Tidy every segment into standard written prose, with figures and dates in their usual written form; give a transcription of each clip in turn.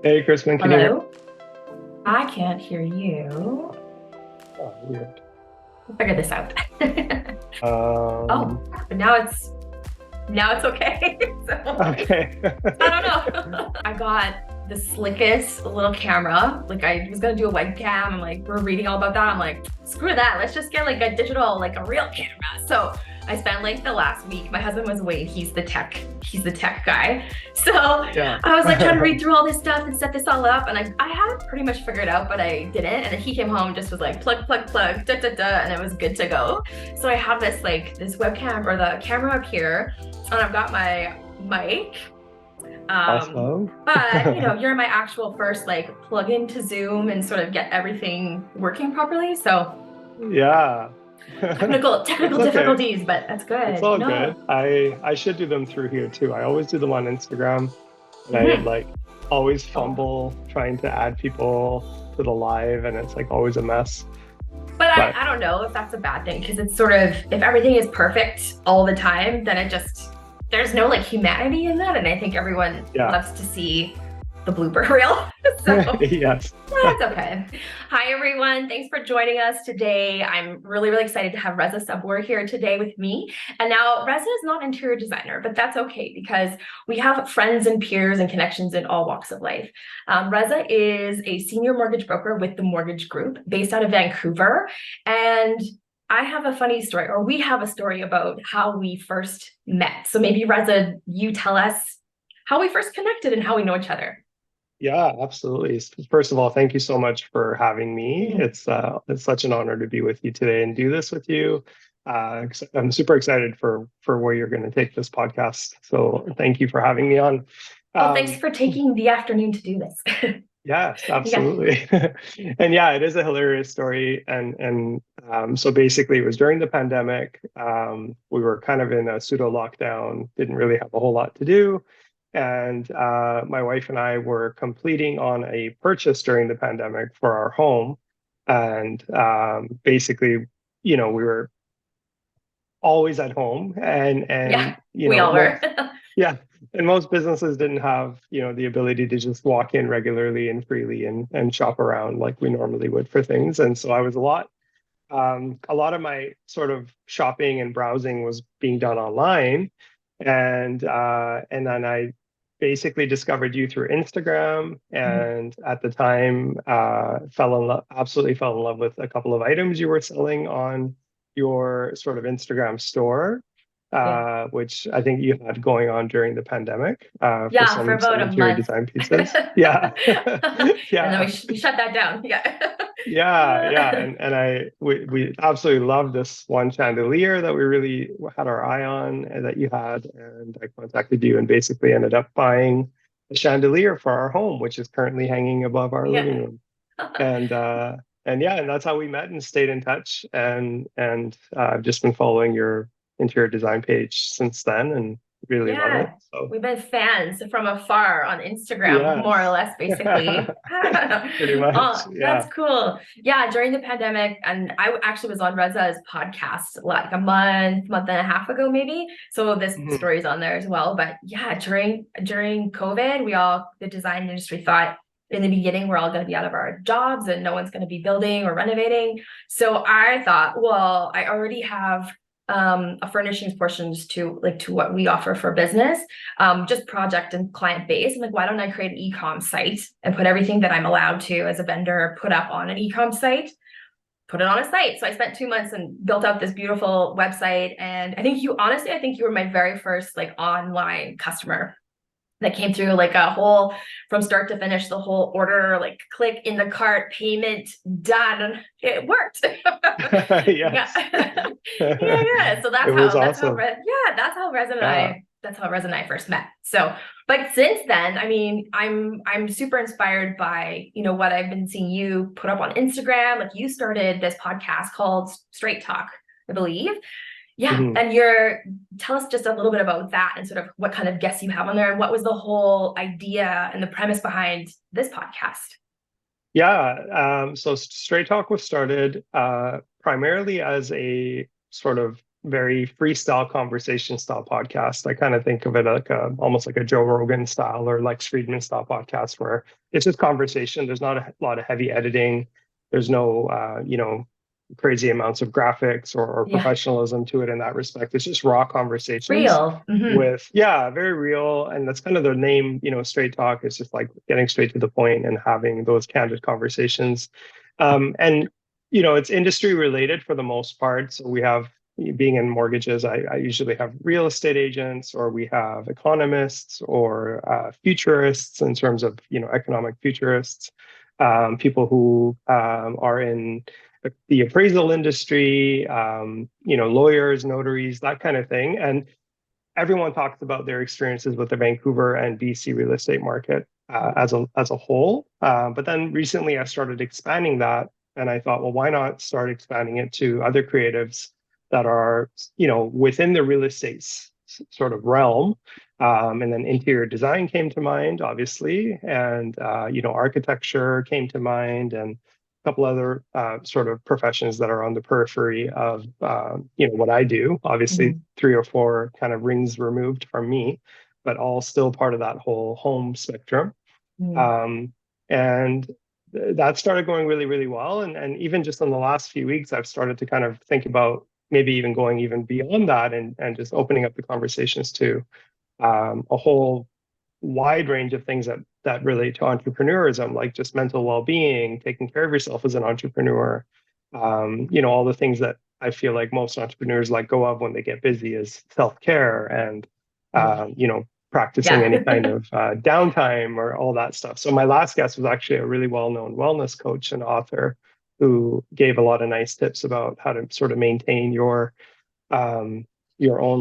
Hey, Crispin, can you hear? Hello? I can't hear you. Oh, weird. We'll figure this out. Um, Oh, but now it's okay. So okay. I don't know. I got the slickest little camera. Like I was gonna do a webcam. I'm like, we're reading all about that. I'm like, screw that. Let's just get like a digital, like a real camera. So I spent like the last week. My husband was away. He's the tech guy. So Yeah. I was like trying to read through all this stuff and set this all up. And I had it pretty much figured out, but I didn't. And then he came home and just was like plug, plug, plug, da da da, and it was good to go. So I have this webcam or the camera up here, and I've got my mic. Awesome. But you're my actual first like plug into Zoom and sort of get everything working properly. So Yeah. technical It's technical okay. difficulties, but that's It's good. all good. No. I should do them through here too. I always do them on Instagram, and I Mhm. like always Oh. fumble trying to add people to the live, and it's like always a mess. But But I don't know if that's a bad thing because it's sort of if everything is perfect all the time, then it just there's no like humanity in that. And I think everyone yeah. loves to see the blooper reel. So Yes. that's okay. Hi, everyone. Thanks for joining us today. I'm really, really excited to have Reza Sabour here today with me. And now, Reza is not an interior designer, but that's okay because we have friends and peers and connections in all walks of life. Reza is a senior mortgage broker with the Mortgage Group based out of Vancouver. And I have a funny story, or we have a story about how we first met. So maybe, Reza, you tell us how we first connected and how we know each other. Yeah, absolutely. First of all, thank you so much for having me. It's such an honor to be with you today and do this with you. I'm super excited for where you're going to take this podcast. So thank you for having me on. Well, thanks Um, for taking the afternoon to do this. yes, Yeah. absolutely. And yeah, it is a hilarious story. So basically, it was during the pandemic. We were kind of in a pseudo lockdown, didn't really have a whole lot to do. And my wife and I were completing on a purchase during the pandemic for our home. And basically, we were always at home, and Yeah, we all were. yeah, and most businesses didn't have the ability to just walk in regularly and freely and shop around like we normally would for things. And so I was a lot of my sort of shopping and browsing was being done online, and then I basically discovered you through Instagram, and at the time absolutely fell in love with a couple of items you were selling on your sort of Instagram store, Yeah. which I think you had going on during the pandemic, for Yeah, for some about a interior month. design And pieces. Yeah. then we, Yeah. we shut that down. Yeah. Yeah, yeah, and we absolutely love this one chandelier that we really had our eye on, and that you had, and I contacted you and basically ended up buying a chandelier for our home, which is currently hanging above our living Yeah. room. And yeah, and that's how we met and stayed in touch, and I've just been following your interior design page since then and really love it. Yeah. So We've been fans from afar on Instagram, more or yes, less, basically. pretty much, Oh, that's yeah. cool. Yeah, during the pandemic, and I actually was on Reza's podcast like a month and a half ago, maybe. So this Mhm. story's on there as well. But yeah, during COVID, the design industry thought in the beginning we're all going to be out of our jobs and no one's going to be building or renovating. So I thought, well, I already have a furnishings portions to what we offer for business, just project and client base. I'm like, why don't I create an e-com site and put everything that I'm allowed to as a vendor put up on an e-com site, put it on a site. So I spent 2 months and built out this beautiful website. And I think you were my very first like online customer that came through like a whole from start to finish, the whole order, like click in the cart, payment done. It worked. Yeah. Yes. Yeah. So It was awesome. Yeah. that's how Rez and I first met. So, but since then, I mean, I'm super inspired by, what I've been seeing you put up on Instagram. Like you started this podcast called Straight Talk, I believe. Yeah. Mhm. And tell us just a little bit about that and sort of what kind of guests you have on there and what was the whole idea and the premise behind this podcast. Yeah. So Straight Talk was started primarily as a sort of very freestyle conversation style podcast. I kind of think of it like almost like a Joe Rogan style or Lex Friedman style podcast where it's just conversation. There's not a lot of heavy editing. There's no, crazy amounts of graphics or Yeah. professionalism to it in that respect. It's just raw conversations Real. with, very real. And that's kind of the name, straight talk. It's just like getting straight to the point and having those candid conversations. And it's industry related for the most part. So we have, being in mortgages, I usually have real estate agents, or we have economists or futurists in terms of, economic futurists, people who are in the appraisal industry, lawyers, notaries, that kind of thing. And everyone talks about their experiences with the Vancouver and BC real estate market as a whole. But then recently I started expanding that, and I thought, well, why not start expanding it to other creatives that are, within the real estate sort of realm. And then interior design came to mind, obviously, and architecture came to mind, and a couple other sort of professions that are on the periphery of what I do. Obviously, 3 or 4 kind of rings removed from me, but all still part of that whole home spectrum. And that started going really, really well. And even just in the last few weeks, I've started to kind of think about maybe even going even beyond that and just opening up the conversations to a whole wide range of things that relate to entrepreneurism, like just mental well-being, taking care of yourself as an entrepreneur, all the things that I feel like most entrepreneurs let go of when they get busy is self-care and, practicing any kind of downtime or all that stuff. So my last guest was actually a really well-known wellness coach and author who gave a lot of nice tips about how to sort of maintain your own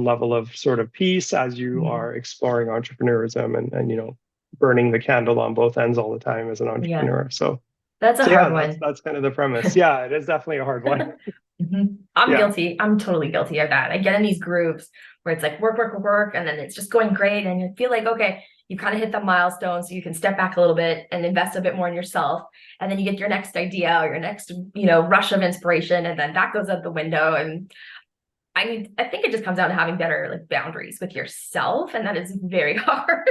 level of sort of peace as you are exploring entrepreneurism and burning the candle on both ends all the time as an entrepreneur. Yeah. So that's a hard one. That's kind of the premise. Yeah, it is definitely a hard one. I'm guilty. I'm totally guilty of that. I get in these groups where it's like work, and then it's just going great. And you feel like, okay, you kind of hit the milestone, so you can step back a little bit and invest a bit more in yourself. And then you get your next idea or your next, rush of inspiration, and then that goes out the window. And I think it just comes down to having better like boundaries with yourself, and that is very hard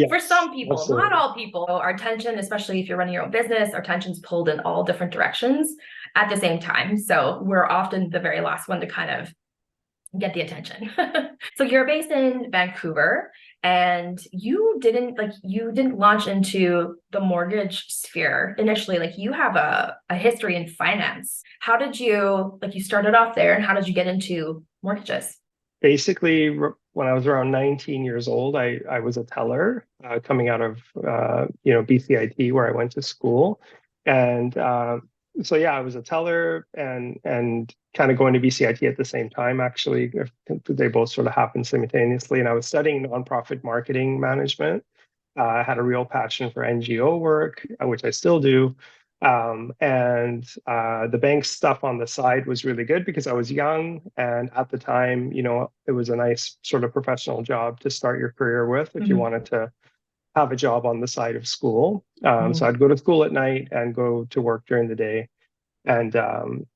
for some people. Absolutely. Not all people. Our attention, especially if you're running your own business, our attention's pulled in all different directions at the same time. So we're often the very last one to kind of get the attention. So you're based in Vancouver, and you didn't launch into the mortgage sphere initially. Like, you have a history in finance. How did you started off there, and how did you get into mortgages? Basically, when I was around 19 years old, I was a teller coming out of BCIT, where I went to school. And so I was a teller and kind of going to BCIT at the same time, actually. They both sort of happened simultaneously. And I was studying nonprofit marketing management. I had a real passion for NGO work, which I still do. And the bank stuff on the side was really good because I was young. And at the time, it was a nice sort of professional job to start your career with if you wanted to have a job on the side of school. So I'd go to school at night and go to work during the day. And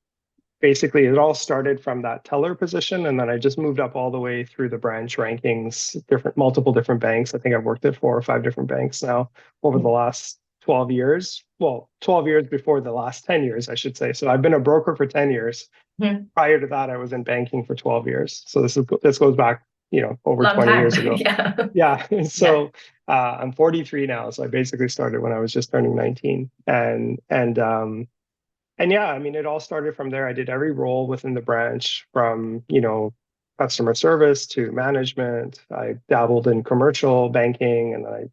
basically, it all started from that teller position. And then I just moved up all the way through the branch rankings, multiple different banks. I think I've worked at 4 or 5 different banks now over the last 12 years. Well, 12 years before the last 10 years, I should say. So I've been a broker for 10 years. Prior to that, I was in banking for 12 years. So this goes back, over Long 20 time. years ago. Yeah. So I'm 43 now. So I basically started when I was just turning 19. And it all started from there. I did every role within the branch, from, customer service to management. I dabbled in commercial banking, and then I,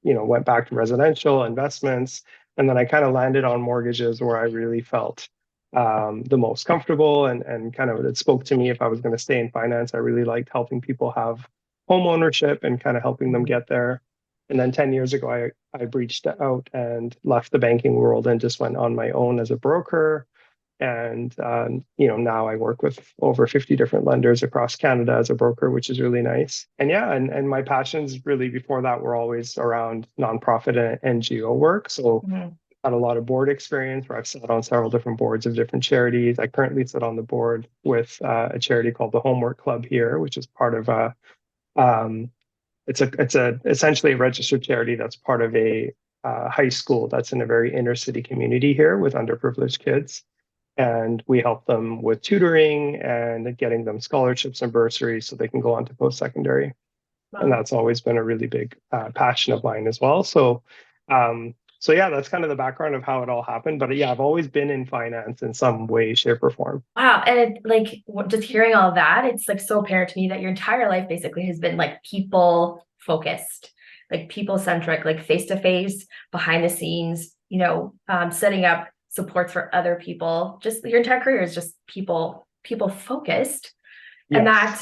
went back to residential investments. And then I kind of landed on mortgages, where I really felt the most comfortable and kind of it spoke to me. If I was going to stay in finance, I really liked helping people have home ownership and kind of helping them get there. And then 10 years ago, I breached out and left the banking world and just went on my own as a broker. And, now I work with over 50 different lenders across Canada as a broker, which is really nice. And and my passions really before that were always around nonprofit and NGO work. So had a lot of board experience where I've sat on several different boards of different charities. I currently sit on the board with a charity called the Homework Club here, which is part of um, it's a essentially a registered charity that's part of a high school that's in a very inner city community here with underprivileged kids. And we help them with tutoring and getting them scholarships and bursaries so they can go on to post-secondary. And Wow. that's always been a really big passion of mine as well. So yeah, that's kind of the background of how it all happened. But yeah, I've always been in finance in some way, shape, or form. Wow. And just hearing all that, it's like so apparent to me that your entire life basically has been like people focused, like people centric, like face to face, behind the scenes, setting up supports for other people. Just your entire career is just people focused. And Yes.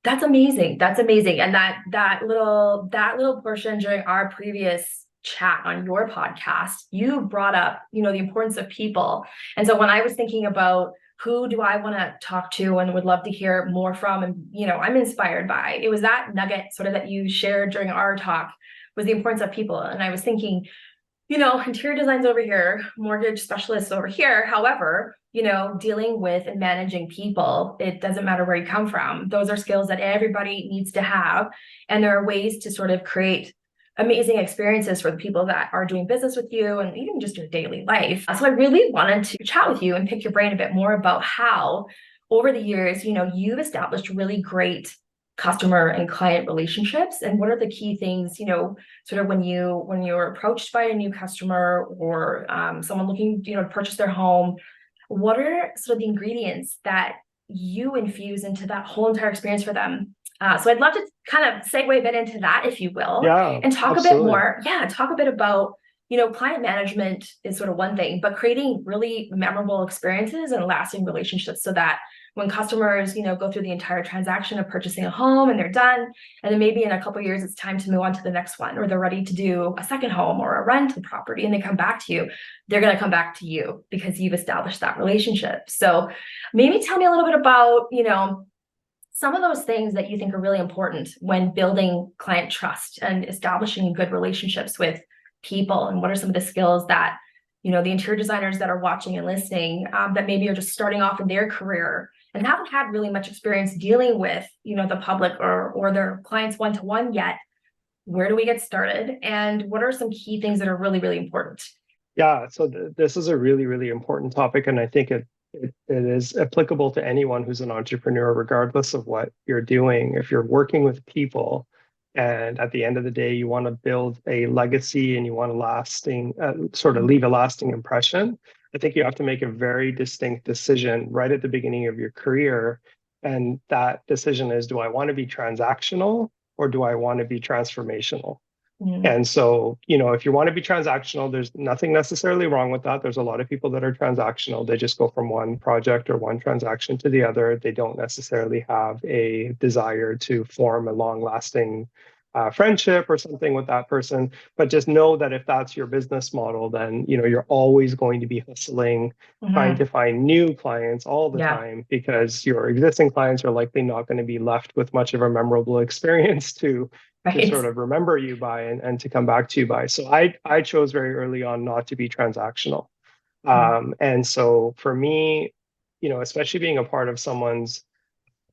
that's amazing. That's amazing. And that little portion during our previous chat on your podcast, you brought up, the importance of people. And so when I was thinking about who do I want to talk to and would love to hear more from, and I'm inspired by, it was that nugget sort of that you shared during our talk, was the importance of people. And I was thinking, interior design's over here, mortgage specialists over here. However, dealing with and managing people, it doesn't matter where you come from. Those are skills that everybody needs to have. And there are ways to sort of create amazing experiences for the people that are doing business with you and even just your daily life. So I really wanted to chat with you and pick your brain a bit more about how over the years, you've established really great customer and client relationships, and what are the key things, sort of when you're approached by a new customer or someone looking, to purchase their home, what are sort of the ingredients that you infuse into that whole entire experience for them? So I'd love to kind of segue a bit into that, if you will, Yeah, and talk a bit absolutely. more. Yeah, talk a bit about, client management is sort of one thing, but creating really memorable experiences and lasting relationships so that when customers, go through the entire transaction of purchasing a home and they're done, and then maybe in a couple of years, it's time to move on to the next one, or they're ready to do a second home or a rental property and they come back to you, they're going to come back to you because you've established that relationship. So maybe tell me a little bit about, some of those things that you think are really important when building client trust and establishing good relationships with people, and what are some of the skills that the interior designers that are watching and listening, that maybe are just starting off in their career and haven't had really much experience dealing with the public or their clients one-to-one yet. Where do we get started, and what are some key things that are really, really important? Yeah, so this is a really, really important topic, and I think it is applicable to anyone who's an entrepreneur, regardless of what you're doing. If you're working with people, and at the end of the day, you want to build a legacy and you want to sort of leave a lasting impression, I think you have to make a very distinct decision right at the beginning of your career. And that decision is, do I want to be transactional or do I want to be transformational? Mm. And so, if you want to be transactional, there's nothing necessarily wrong with that. There's a lot of people that are transactional. They just go from one project or one transaction to the other. They don't necessarily have a desire to form a long-lasting friendship or something with that person. But just know that if that's your business model, then, you're always going to be hustling, trying to Mm-hmm. find new clients all the Yeah. time, because your existing clients are likely not going to be left with much of a memorable experience to Right. sort of remember you by and to come back to you by. So I chose very early on not to be transactional. Mm. And so for me, especially being a part of someone's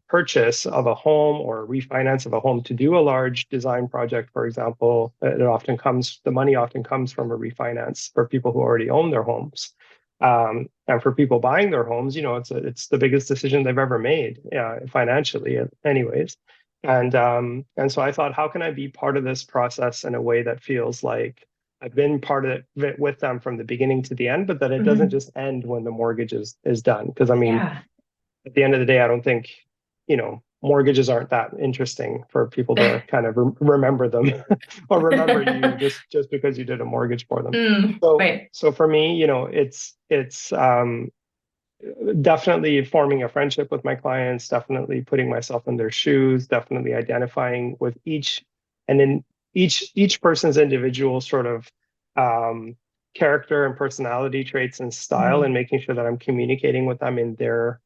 purchase of a home or refinance of a home to do a large design project, for example, the money often comes from a refinance for people who already own their homes. And for people buying their homes, it's the biggest decision they've ever made, financially, anyways. And so I thought, how can I be part of this process in a way that feels like I've been part of it with them from the beginning to the end, but that it doesn't Mm-hmm. just end when the mortgage is done. Because I mean, Yeah. at the end of the day, I don't think, mortgages aren't that interesting for people to kind of remember them or remember you just because you did a mortgage for them. So Right. so for me, it's definitely forming a friendship with my clients, definitely putting myself in their shoes, definitely identifying with and in each person's individual sort of character and personality traits and style, Mm-hmm. and making sure that I'm communicating with them in their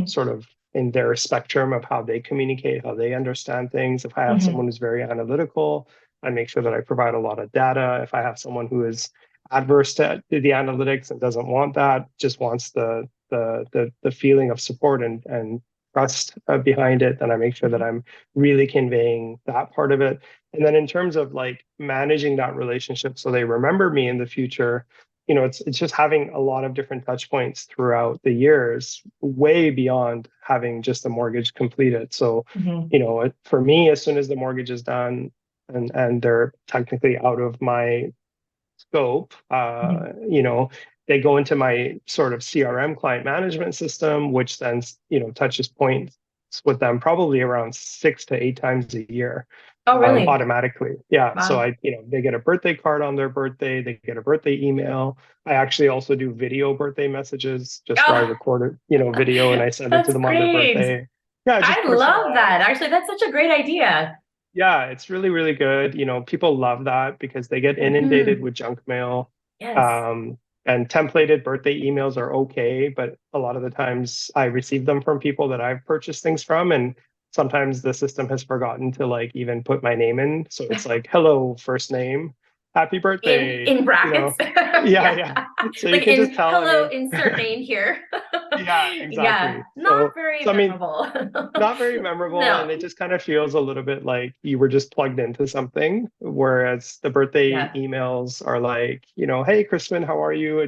sort of in their spectrum of how they communicate, how they understand things. If I have Mm-hmm. someone who's very analytical, I make sure that I provide a lot of data. If I have someone who is adverse to the analytics and doesn't want that, just wants the feeling of support and trust behind it, then I make sure that I'm really conveying that part of it. And then in terms of like managing that relationship so they remember me in the future, it's just having a lot of different touch points throughout the years, way beyond having just the mortgage completed. So, for me, as soon as the mortgage is done and they're technically out of my scope, they go into my sort of CRM, client management system, which then, touches points with them probably around 6 to 8 times a year. Oh, really? Automatically. Yeah. Wow. So they get a birthday card on their birthday, they get a birthday email. I actually also do video birthday messages, just where I record video and I send it to them on their birthday. Yeah, just I love that. Actually, that's such a great idea. Yeah, it's really, really good. People love that because they get inundated with junk mail. Yes. And templated birthday emails are okay, but a lot of the times I receive them from people that I've purchased things from, and sometimes the system has forgotten to like even put my name in. So it's like, hello, first name, happy birthday. In brackets. Yeah. So like you can just tell. Hello, insert name here. Yeah, exactly. Yeah, not very memorable. Not very memorable. No. And it just kind of feels a little bit like you were just plugged into something. Whereas the birthday emails are like, hey, Crispin, how are you?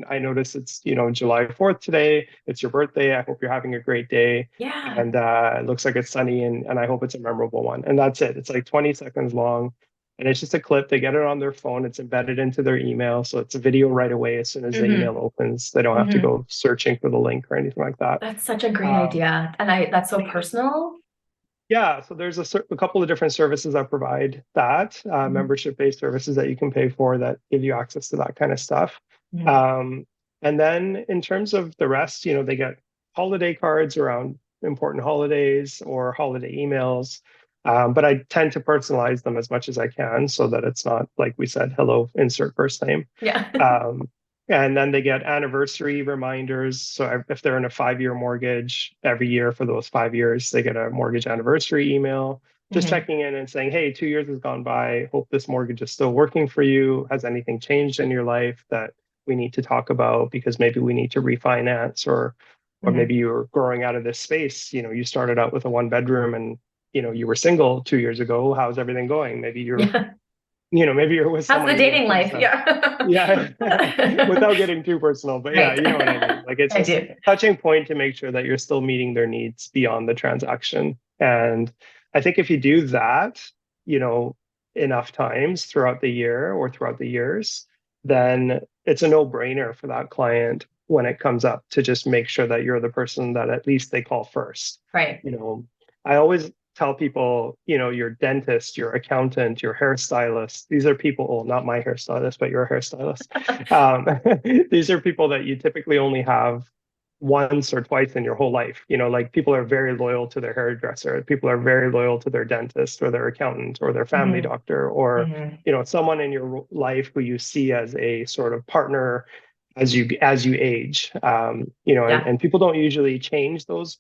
I noticed it's, July 4th today. It's your birthday. I hope you're having a great day. Yeah. And it looks like it's sunny and I hope it's a memorable one. And that's it. It's like 20 seconds long. And it's just a clip. They get it on their phone. It's embedded into their email. So it's a video right away as soon as the email opens. They don't have to go searching for the link or anything like that. That's such a great idea. And that's so personal. Yeah. So there's a couple of different services that provide that, membership-based services that you can pay for that give you access to that kind of stuff. And then in terms of the rest, they get holiday cards around important holidays or holiday emails. But I tend to personalize them as much as I can so that it's not, like we said, hello, insert first name. Yeah. And then they get anniversary reminders. So if they're in a 5-year mortgage, every year for those 5 years, they get a mortgage anniversary email, just checking in and saying, hey, 2 years has gone by. Hope this mortgage is still working for you. Has anything changed in your life that we need to talk about? Because maybe we need to refinance or maybe you're growing out of this space. You started out with a 1-bedroom and you were single 2 years ago. How's everything going? Maybe you're, maybe you're with someone. How's the dating life? Yeah. Without getting too personal, but yeah, you know what I mean? Like it's just a touching point to make sure that you're still meeting their needs beyond the transaction. And I think if you do that, enough times throughout the year or throughout the years, then it's a no-brainer for that client when it comes up to just make sure that you're the person that at least they call first. Right. I always tell people, your dentist, your accountant, your hairstylist, these are people, well, not my hairstylist, but your hairstylist. These are people that you typically only have once or twice in your whole life. Like people are very loyal to their hairdresser. People are very loyal to their dentist or their accountant or their family doctor or, someone in your life who you see as a sort of partner as you age, and people don't usually change those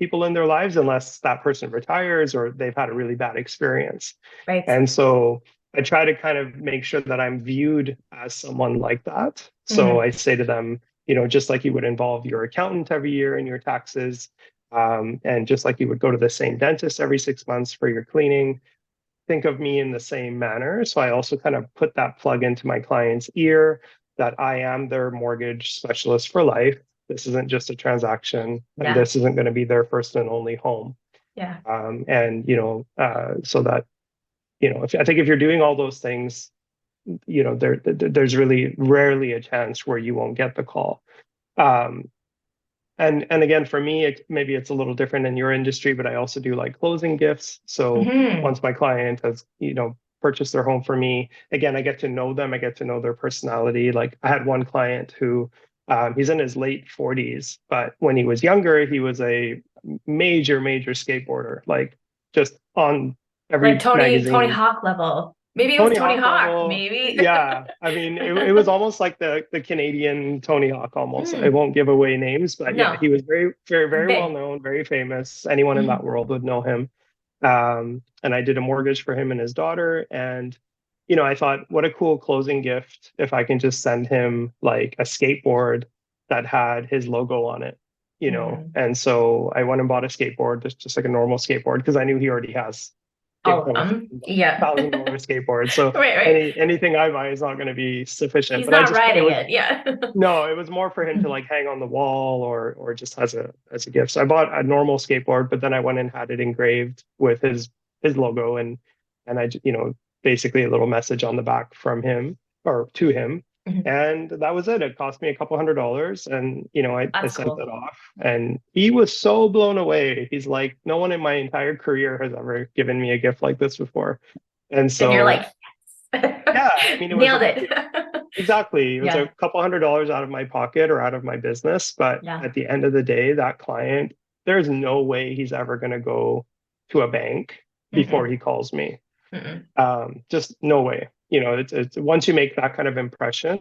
people in their lives unless that person retires or they've had a really bad experience. Right. And so I try to kind of make sure that I'm viewed as someone like that. So I say to them, just like you would involve your accountant every year in your taxes, and just like you would go to the same dentist every 6 months for your cleaning, think of me in the same manner. So I also kind of put that plug into my client's ear that I am their mortgage specialist for life. This isn't just a transaction, and this isn't going to be their first and only home. Yeah. So that, I think if you're doing all those things, there's really rarely a chance where you won't get the call. And again, for me, maybe it's a little different in your industry, but I also do like closing gifts. So once my client has, purchased their home for me, again, I get to know them. I get to know their personality. Like I had one client who, he's in his late 40s, but when he was younger, he was a major skateboarder, like just on every like Tony magazine. Tony Hawk level. Maybe it was Tony Hawk level. Maybe. Yeah. I mean, it was almost like the Canadian Tony Hawk almost. I won't give away names, but yeah, he was very, very, very well known, very famous. Anyone in that world would know him. And I did a mortgage for him and his daughter. And I thought, what a cool closing gift if I can just send him like a skateboard that had his logo on it, And so I went and bought a skateboard, just like a normal skateboard, because I knew he already has, All of them. Yeah. $1,000 skateboard. So Right. anything I buy is not going to be sufficient. He's But not riding it. Yeah. no, it was more for him to like hang on the wall or just as a gift. So I bought a normal skateboard, but then I went and had it engraved with his logo and basically a little message on the back from him or to him. Mhm. And that was it. It cost me a couple $100, and I That's sent cool. it off, and he was so blown away. He's like, no one in my entire career has ever given me a gift like this before. And so And you're like, yeah, I mean, nailed it. exactly. It was Yeah. a couple $100 out of my pocket or out of my business. But Yeah. at the end of the day, that client, there's no way he's ever going to go to a bank before he calls me. Just no way. It's once you make that kind of impression,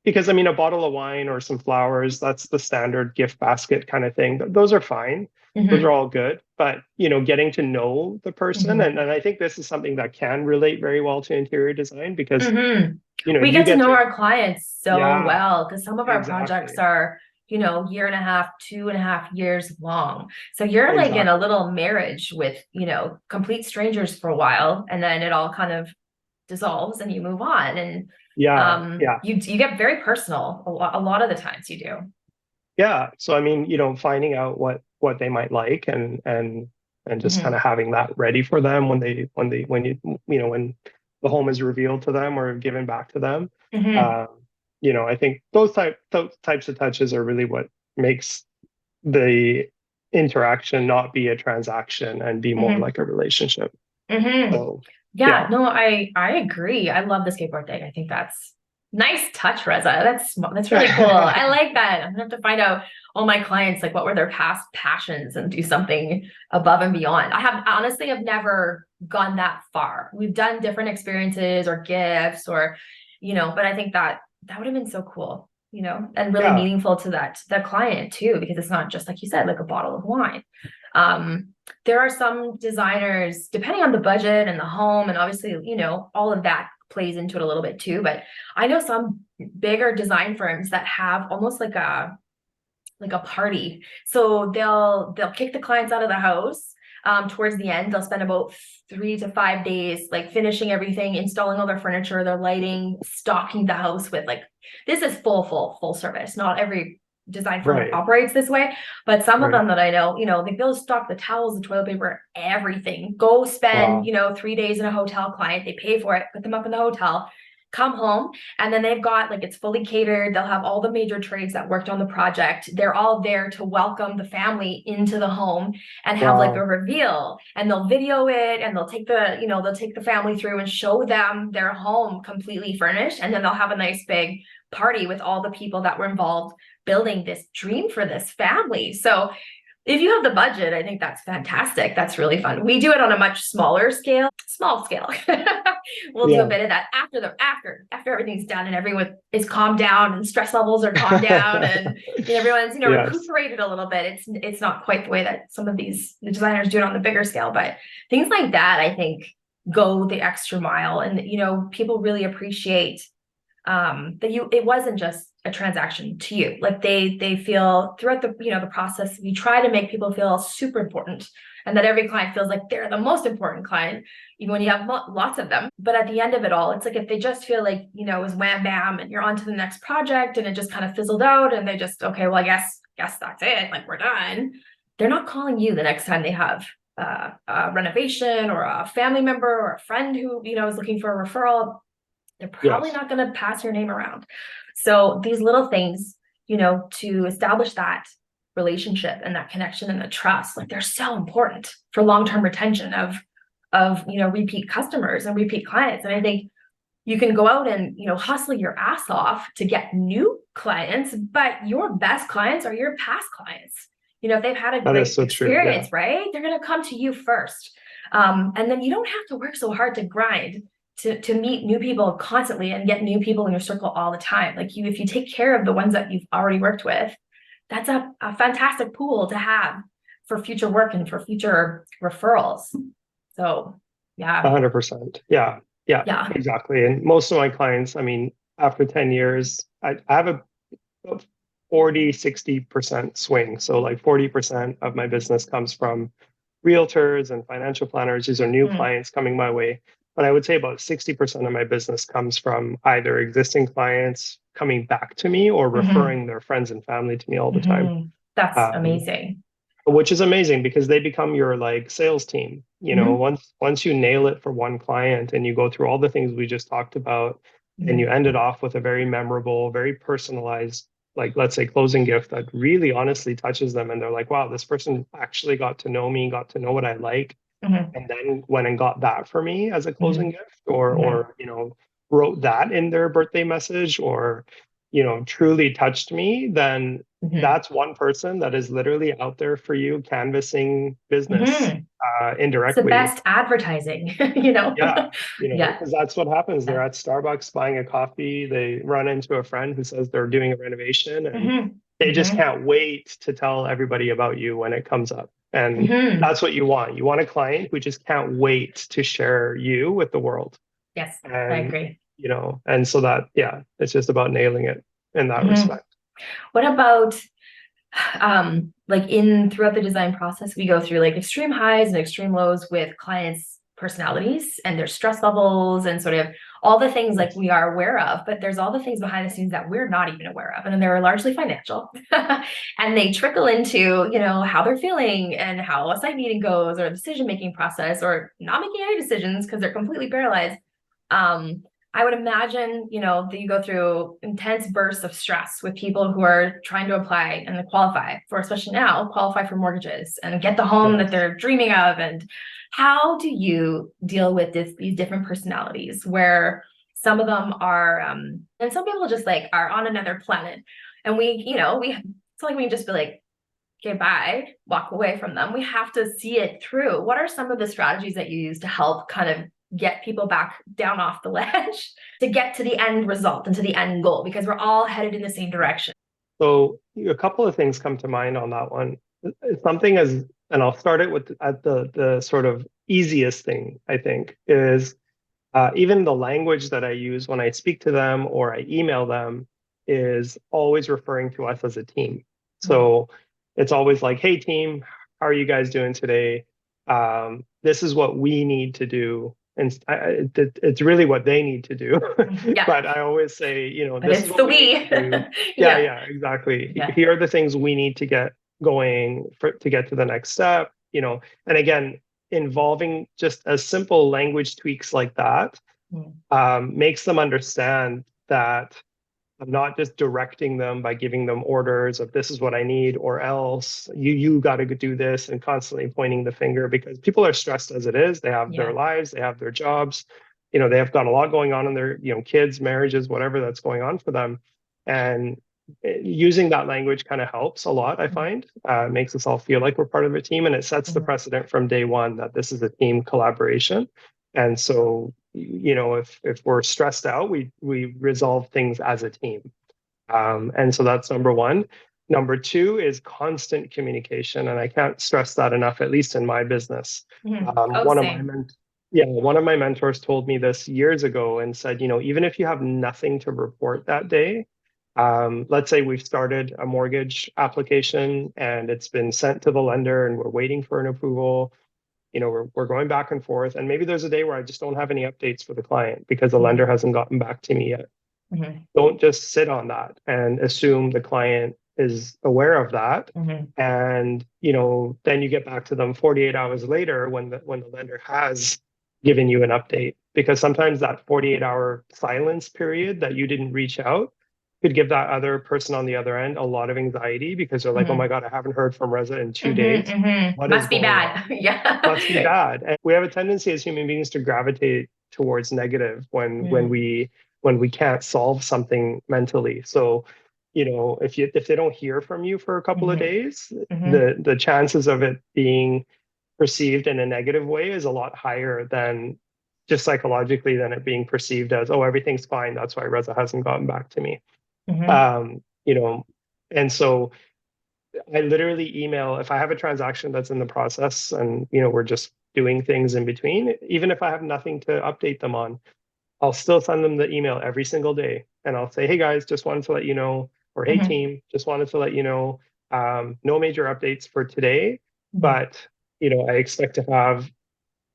because I mean, a bottle of wine or some flowers, that's the standard gift basket kind of thing. Those are fine. Those are all good. But, getting to know the person, and I think this is something that can relate very well to interior design because, we get to know our clients so well, because some of our exactly. projects are, year and a half, 2.5 years long. So you're like in a little marriage with, complete strangers for a while, and then it all kind of dissolves and you move on. And you get very personal a lot of the times you do. Yeah. So I mean, finding out what they might like and just kind of having that ready for them when the home is revealed to them or given back to them. I think those types of touches are really what makes the interaction not be a transaction and be more like a relationship. So, no, I agree. I love the skateboard thing. I think that's nice touch, Reza. That's really cool. I like that. I'm gonna have to find out all my clients, like what were their past passions and do something above and beyond. I've never gone that far. We've done different experiences or gifts or, but I think that would have been so cool, and really meaningful to the client too, because it's not just like you said, like a bottle of wine. There are some designers, depending on the budget and the home, and obviously, all of that plays into it a little bit too. But I know some bigger design firms that have almost like a party. So they'll kick the clients out of the house. Towards the end, they'll spend about 3 to 5 days, like finishing everything, installing all their furniture, their lighting, stocking the house with this is full service. Not every design firm operates this way, but some of them that I know, they'll stock the towels, the toilet paper, everything. Go spend, 3 days in a hotel client. They pay for it, put them up in the hotel, come home, and then they've got it's fully catered. They'll have all the major trades that worked on the project. They're all there to welcome the family into the home and have a reveal, and they'll video it, and they'll take the family through and show them their home completely furnished, and then they'll have a nice big party with all the people that were involved building this dream for this family. So if you have the budget, I think that's fantastic. That's really fun. We do it on a much smaller scale, small scale. We'll do a bit of that after everything's done and everyone is calmed down and stress levels are calmed down and everyone's, recuperated a little bit. It's not quite the way that some of the designers do it on the bigger scale, but things like that, I think, go the extra mile. And, people really appreciate that it wasn't just a transaction to you. Like they feel throughout the process, we try to make people feel super important, and that every client feels like they're the most important client, even when you have lots of them. But at the end of it all, it's like if they just feel like, it was wham bam and you're on to the next project and it just kind of fizzled out and they just, okay, well, I guess that's it. Like, we're done. They're not calling you the next time they have a renovation or a family member or a friend who, is looking for a referral. They're probably not going to pass your name around. So these little things, to establish that relationship and that connection and the trust, they're so important for long-term retention of repeat customers and repeat clients. And I think you can go out and, hustle your ass off to get new clients, but your best clients are your past clients. If they've had a great experience, right? They're going to come to you first. And then you don't have to work so hard to grind to meet new people constantly and get new people in your circle all the time. If you take care of the ones that you've already worked with, that's a fantastic pool to have for future work and for future referrals. So Yeah. 100%. Yeah. Yeah, Yeah. exactly. And most of my clients, I mean, after 10 years, I have a 40-60% swing. So like 40% of my business comes from realtors and financial planners. These are new Mm, clients coming my way. But I would say about 60% of my business comes from either existing clients coming back to me or mhm, referring their friends and family to me all the time. mhm. That's Um, amazing. which is amazing because they become your like sales team. You know, Mhm, once you nail it for one client and you go through all the things we just talked about and you mhm, end it off with a very memorable, very personalized, like let's say closing gift that really honestly touches them and they're like, wow, this person actually got to know me, got to know what I like, mhm, and then went and got that for me as a closing mhm, gift or mhm, wrote that in their birthday message or truly touched me, then mhm, that's one person that is literally out there for you canvassing business mhm. It's the indirectly. best advertising, you know? Yeah, Yeah. because that's what happens. They're Yeah. at Starbucks buying a coffee, they run into a friend who says they're doing a renovation and Mhm, they just mhm, can't wait to tell everybody about you when it comes up. And mhm. that's what you want. You want a client who just can't wait to share you with the world. Yes, I And, agree. and so that, yeah, it's just about nailing it in that Mhm. respect. What about like in throughout the design process, we go through like extreme highs and extreme lows with clients' personalities and their stress levels and sort of all the things like Yes. we are aware of, but there's all the things behind the scenes that we're not even aware of. And then they're largely financial. And they trickle into, how they're feeling and how a site meeting goes or a decision-making process or not making any decisions because they're completely paralyzed. Um, I would imagine, that you go through intense bursts of stress with people who are trying to apply and qualify for, especially now, qualify for mortgages and get the home that Yes. they're dreaming of. And how do you deal with these different personalities where some of them are, and some people just like are on another planet, and it's like we can just be like, okay, bye, walk away from them. We have to see it through. What are some of the strategies that you use to help kind of get people back down off the ledge to get to the end result and to the end goal? Because we're all headed in the same direction. So a couple of things come to mind on that one. Something as, and I'll start it with at the sort of easiest thing, I think, is even the language that I use when I speak to them or I email them is always referring to us as a team. Mm, So it's always like, hey, team, how are you guys doing today? This is what we need to do. And it's really what they need to do. yeah, But I always say, but this is it's what the we need we. to do. Yeah, Yeah, yeah, exactly. yeah. Here are the things we need to get going to get to the next step, and again, involving just as simple language tweaks like that Mm, makes them understand that I'm not just directing them by giving them orders of this is what I need or else you got to do this and constantly pointing the finger because people are stressed as it is. They have their yeah. lives, they have their jobs, they have got a lot going on in their kids, marriages, whatever that's going on for them, and using that language kind of helps a lot. I Mm, find makes us all feel like we're part of a team, and it sets the mhm, precedent from day one that this is a team collaboration. And so if we're stressed out, we resolve things as a team. And so that's number one. Number two is constant communication, and I can't stress that enough. At least in my business, mhm. Oh, one of my same. one of my mentors told me this years ago and said, even if you have nothing to report that day, let's say we've started a mortgage application and it's been sent to the lender and we're waiting for an approval, we're going back and forth. And maybe there's a day where I just don't have any updates for the client because the lender Mhm, hasn't gotten back to me yet. mhm, Don't just sit on that and assume the client is aware of that. mhm, And, then you get back to them 48 hours later when the lender has given you an update. Because sometimes that 48-hour silence period that you didn't reach out could give that other person on the other end a lot of anxiety because they're like, oh my mhm, God, I haven't heard from Reza in 2 days. mhm, mhm. What is Must be going bad. on? Yeah. Must be bad. And we have a tendency as human beings to gravitate towards negative when Mm, we can't solve something mentally. So, if they don't hear from you for a couple of mhm, days, mhm, the chances of it being perceived in a negative way is a lot higher than just psychologically than it being perceived as, oh, everything's fine. That's why Reza hasn't gotten back to me. mhm, Um, you know, and so I literally email if I have a transaction that's in the process and we're just doing things in between, even if I have nothing to update them on, I'll still send them the email every single day. And I'll say, hey guys, just wanted to let you know, or hey team, just wanted to let you know, no major updates for today, but I expect to have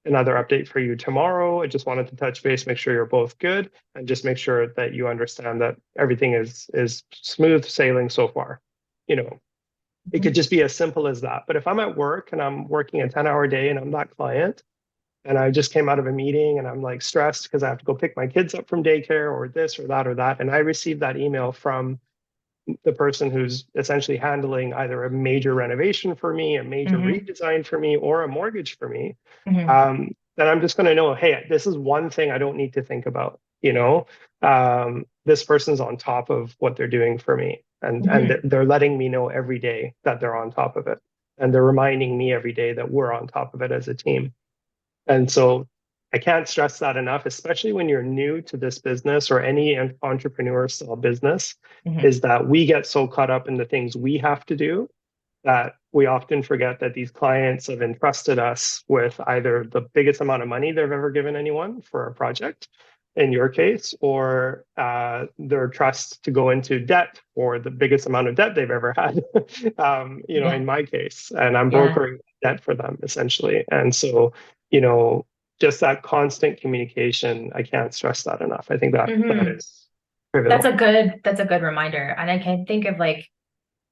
another update for you tomorrow. I just wanted to touch base, make sure you're both good, and just make sure that you understand that everything is smooth sailing so far. It could just be as simple as that. But if I'm at work and I'm working a 10-hour day and I'm that client, and I just came out of a meeting and I'm like stressed because I have to go pick my kids up from daycare or this or that or that, and I receive that email from the person who's essentially handling either a major renovation for me, a major redesign for me, or a mortgage for me, then I'm just going to know, hey, this is one thing I don't need to think about. This person's on top of what they're doing for me, and they're letting me know every day that they're on top of it, and they're reminding me every day that we're on top of it as a team. And so I can't stress that enough, especially when you're new to this business or any entrepreneur style business, is that we get so caught up in the things we have to do that we often forget that these clients have entrusted us with either the biggest amount of money they've ever given anyone for a project, in your case, or their trust to go into debt or the biggest amount of debt they've ever had, in my case. And I'm brokering debt for them, essentially. And so, just that constant communication, I can't stress that enough. I think that that is pivotal. That's a good reminder. And I can think of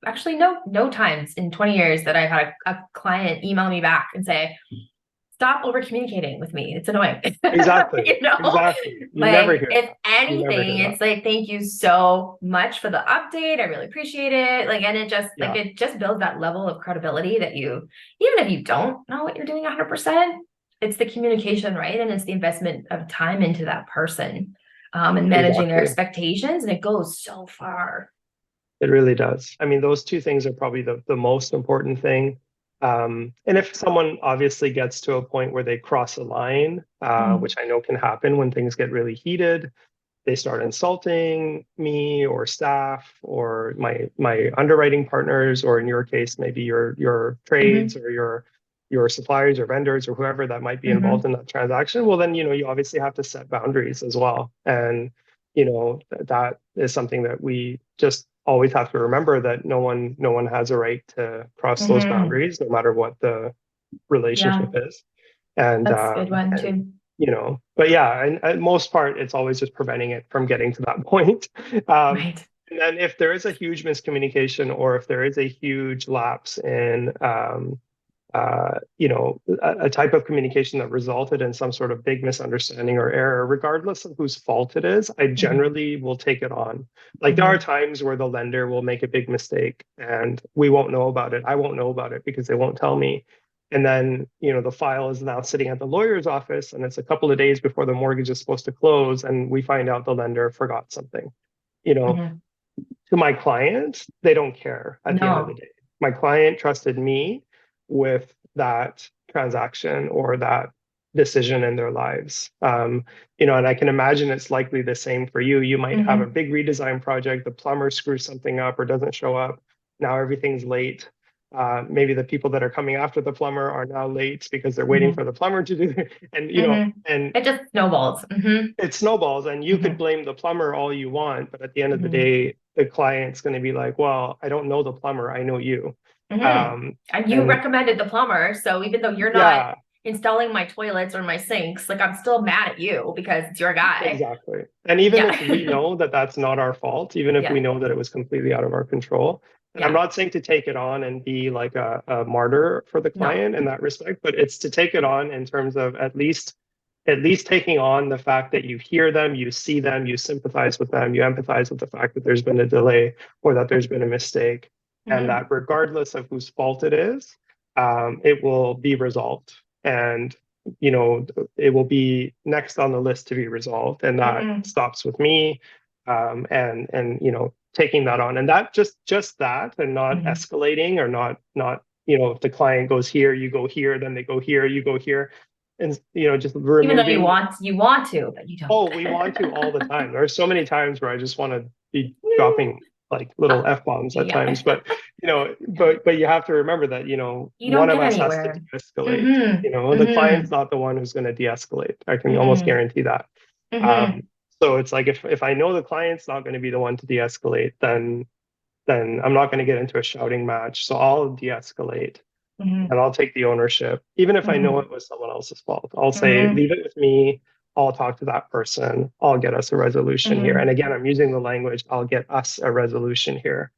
actually no times in 20 years that I've had a client email me back and say, stop over communicating with me. It's annoying. Exactly. Exactly. Never hear if anything, it's like, thank you so much for the update. I really appreciate it. And it just it just builds that level of credibility that even if you don't know what you're doing 100%, it's the communication, right? And it's the investment of time into that person, and managing their expectations. And it goes so far. It really does. I mean, those two things are probably the most important thing. And if someone obviously gets to a point where they cross a line, which I know can happen when things get really heated, they start insulting me or staff or my underwriting partners, or in your case, maybe your trades or your suppliers or vendors or whoever that might be involved in that transaction. Well, then, you obviously have to set boundaries as well. And, that is something that we just always have to remember, that no one has a right to cross those boundaries, no matter what the relationship is. And that's a good one too. But and most part, it's always just preventing it from getting to that point. Right. And then if there is a huge miscommunication, or if there is a huge lapse in a type of communication that resulted in some sort of big misunderstanding or error, regardless of whose fault it is, I generally will take it on. There are times where the lender will make a big mistake and we won't know about it. I won't know about it because they won't tell me. And then, the file is now sitting at the lawyer's office and it's a couple of days before the mortgage is supposed to close. And we find out the lender forgot something. To my client, they don't care at the end of the day. My client trusted me with that transaction or that decision in their lives. And I can imagine it's likely the same for you. You might have a big redesign project, the plumber screws something up or doesn't show up. Now everything's late. Maybe the people that are coming after the plumber are now late because they're waiting for the plumber to do it. And, and it just snowballs. It snowballs, and you could blame the plumber all you want, but at the end of the day, the client's going to be like, well, I don't know the plumber, I know you. And you recommended the plumber, so even though you're not installing my toilets or my sinks, I'm still mad at you because it's your guy. Exactly. And even if we know that that's not our fault, even if we know that it was completely out of our control, and I'm not saying to take it on and be like a martyr for the client in that respect, but it's to take it on in terms of at least taking on the fact that you hear them, you see them, you sympathize with them, you empathize with the fact that there's been a delay or that there's been a mistake. And that regardless of whose fault it is, it will be resolved. And, it will be next on the list to be resolved. And that stops with me and taking that on. And that just that, and not escalating, or not, if the client goes here, you go here, then they go here, you go here. And, just removing... Even though you want to, but you don't. Oh, we want to all the time. There are so many times where I just want to be dropping like little F-bombs at Yeah. times, but but you have to remember that, You don't one of get us has to anywhere. de-escalate. Mm-hmm. The Mm-hmm. client's not the one who's going to de-escalate. I can almost Mm-hmm. guarantee that. Mm-hmm. Um, so it's like if I know the client's not going to be the one to de-escalate, then I'm not going to get into a shouting match. So I'll de-escalate Mm-hmm. and I'll take the ownership, even if I know Mm-hmm. it was someone else's fault. I'll say, Mm-hmm. leave it with me. I'll talk to that person. I'll get us a resolution here. Mm-hmm. And again, I'm using the language, I'll get us a resolution here.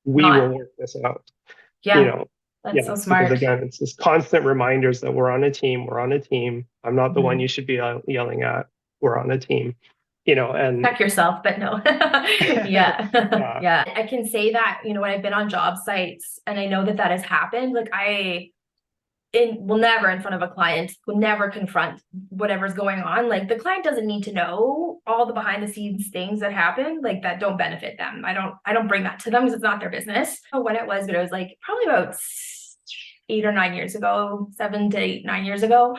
We will Not, work this out. You yeah, know, that's yeah, so because smart. again, it's just constant reminders that we're on a team. We're on a team. I'm not the one Mm-hmm. you should be yelling at. We're on a team. And Check yourself, but no. Yeah. yeah, Yeah. I can say that, when I've been on job sites and I know that that has happened, like will never in front of a client, will never confront whatever's going on. Like the client doesn't need to know all the behind the scenes things that happen, like that don't benefit them. I don't bring that to them because it's not their business. When it was, but it was like probably about 8 or 9 years ago, 7 to 8, 9 years ago.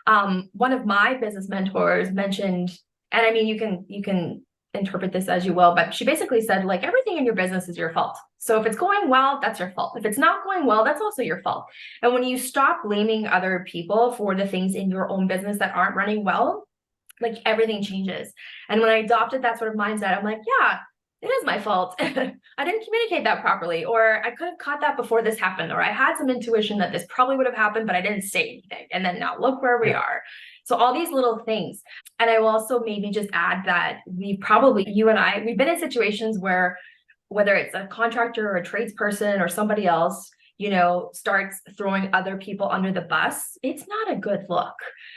One of my business mentors mentioned, and I mean, you can interpret this as you will, but she basically said, like, everything in your business is your fault. So if it's going well, that's your fault. If it's not going well, that's also your fault. And when you stop blaming other people for the things in your own business that aren't running well, like everything changes. And when I adopted that sort of mindset, I'm like, yeah, it is my fault. I didn't communicate that properly, or I could have caught that before this happened, or I had some intuition that this probably would have happened, but I didn't say anything. And then now look where we yeah, are. So all these little things. And I will also maybe just add that you and I, we've been in situations where whether it's a contractor or a tradesperson or somebody else, starts throwing other people under the bus, it's not a good look.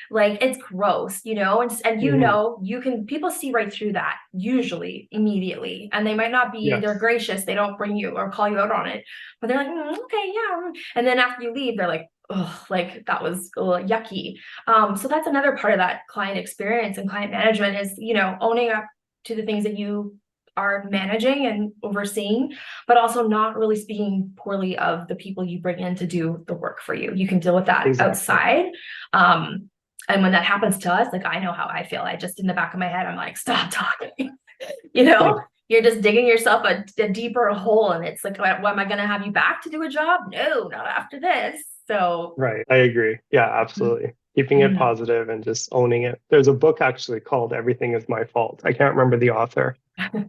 Like it's gross, and mhm, people see right through that usually immediately. And they might not be, they're yes, gracious, they don't bring you or call you out on it, but they're like, okay, yeah. And then after you leave, they're like, oh, like that was a little yucky. So that's another part of that client experience and client management is, owning up to the things that you are managing and overseeing, but also not really speaking poorly of the people you bring in to do the work for you. You can deal with that exactly. outside. Um, and when that happens to us, like I know how I feel. I just in the back of my head, I'm like, stop talking. you know, you're just digging yourself a deeper hole. And it's like, what am I going to have you back to do a job? No, not after this. So, Right. I agree. Yeah, absolutely. Keeping it mhm. positive and just owning it. There's a book actually called Everything is My Fault. I can't remember the author.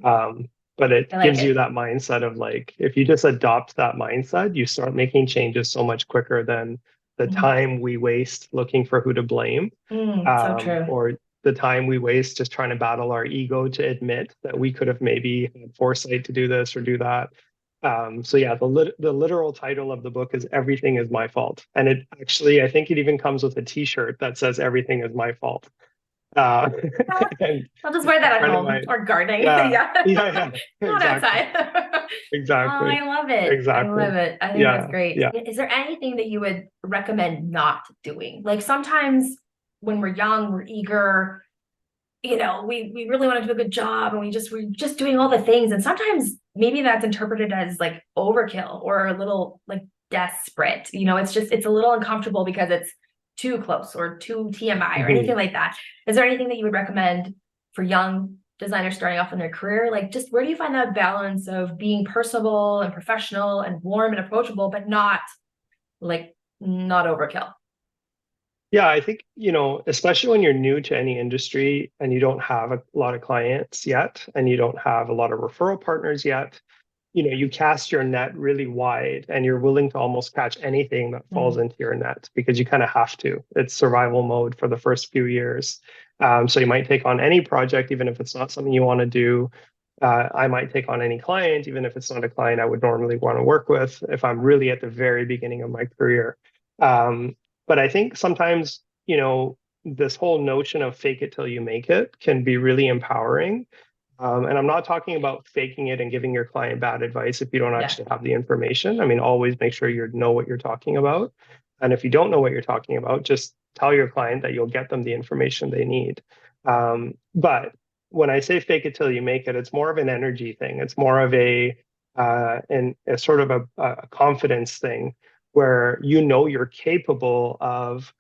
Um, but it I like gives you it. that mindset of like, if you just adopt that mindset, you start making changes so much quicker than the Mhm. time we waste looking for who to blame, So true. or the time we waste just trying to battle our ego to admit that we could have maybe had foresight to do this or do that. So yeah, the literal title of the book is Everything is My Fault. And it actually, I think it even comes with a t-shirt that says Everything is My Fault. Uh, and I'll just wear a that at friend of home mine, or gardening. yeah, Yeah. yeah, Not exactly, outside. Oh, exactly, I love it. I exactly. love it. I think that's Yeah, great. yeah. Is there anything that you would recommend not doing? Like sometimes when we're young, we're eager, we really want to do a good job and we're just doing all the things. And sometimes maybe that's interpreted as like overkill or a little like desperate. It's a little uncomfortable because it's too close or too TMI or Mhm. anything like that. Is there anything that you would recommend for young designers starting off in their career? Like just where do you find that balance of being personable and professional and warm and approachable, but not overkill? Yeah, I think, especially when you're new to any industry and you don't have a lot of clients yet, and you don't have a lot of referral partners yet, you cast your net really wide and you're willing to almost catch anything that falls Mm, into your net because you kind of have to. It's survival mode for the first few years. So you might take on any project, even if it's not something you want to do. I might take on any client, even if it's not a client I would normally want to work with, if I'm really at the very beginning of my career. Um, but I think sometimes, this whole notion of fake it till you make it can be really empowering. And I'm not talking about faking it and giving your client bad advice if you don't yeah. actually have the information. I mean, always make sure you know what you're talking about. And if you don't know what you're talking about, just tell your client that you'll get them the information they need. But when I say fake it till you make it, it's more of an energy thing. It's more of a sort of a confidence thing where you're capable of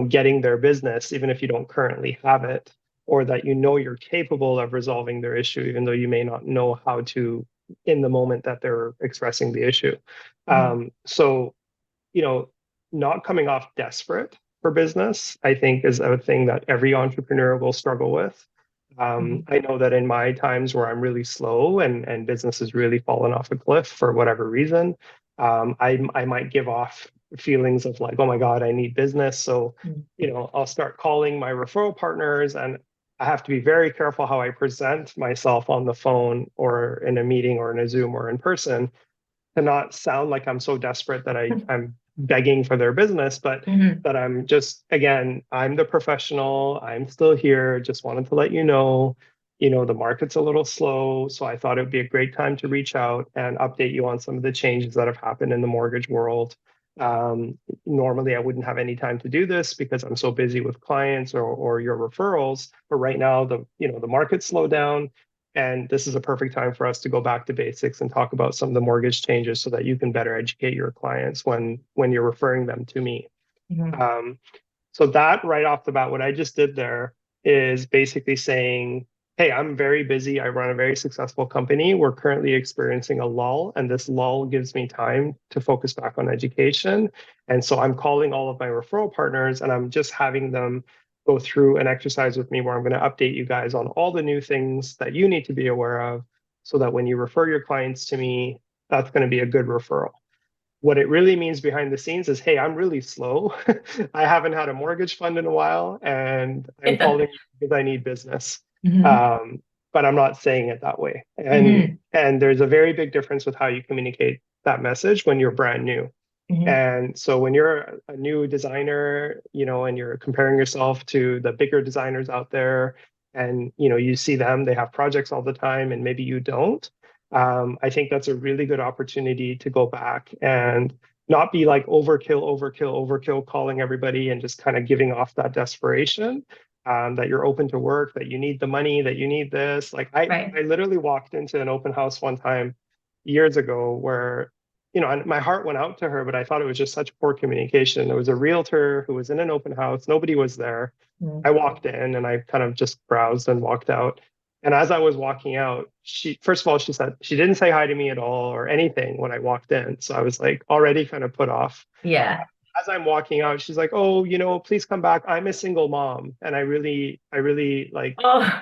getting their business, even if you don't currently have it, or that you're capable of resolving their issue, even though you may not know how to in the moment that they're expressing the issue. So, not coming off desperate for business, I think, is a thing that every entrepreneur will struggle with. I know that in my times where I'm really slow and business has really fallen off a cliff for whatever reason, I might give off feelings of like, oh my God, I need business. So, I'll start calling my referral partners, and I have to be very careful how I present myself on the phone or in a meeting or in a Zoom or in person to not sound like I'm so desperate that I'm begging for their business, but that I'm just, again, I'm the professional, I'm still here, just wanted to let you know, the market's a little slow. So I thought it would be a great time to reach out and update you on some of the changes that have happened in the mortgage world. Normally I wouldn't have any time to do this because I'm so busy with clients or your referrals, but right now the market slowed down, and this is a perfect time for us to go back to basics and talk about some of the mortgage changes so that you can better educate your clients when you're referring them to me. So that right off the bat, what I just did there is basically saying, hey, I'm very busy. I run a very successful company. We're currently experiencing a lull, and this lull gives me time to focus back on education. And so I'm calling all of my referral partners, and I'm just having them go through an exercise with me where I'm going to update you guys on all the new things that you need to be aware of so that when you refer your clients to me, that's going to be a good referral. What it really means behind the scenes is, hey, I'm really slow. I haven't had a mortgage fund in a while, and I'm calling you because I need business. But I'm not saying it that way. And there's a very big difference with how you communicate that message when you're brand new. And so when you're a new designer, and you're comparing yourself to the bigger designers out there, and you see them, they have projects all the time, and maybe you don't. I think that's a really good opportunity to go back and not be like overkill, calling everybody and just kind of giving off that desperation. That you're open to work, that you need the money, that you need this. Like I literally walked into an open house one time years ago where, and my heart went out to her, but I thought it was just such poor communication. There was a realtor who was in an open house. Nobody was there. I walked in and I kind of just browsed and walked out. And as I was walking out, first of all, she said she didn't say hi to me at all or anything when I walked in. So I was like already kind of put off. Yeah. As I'm walking out, she's like, oh, please come back. I'm a single mom. And I really really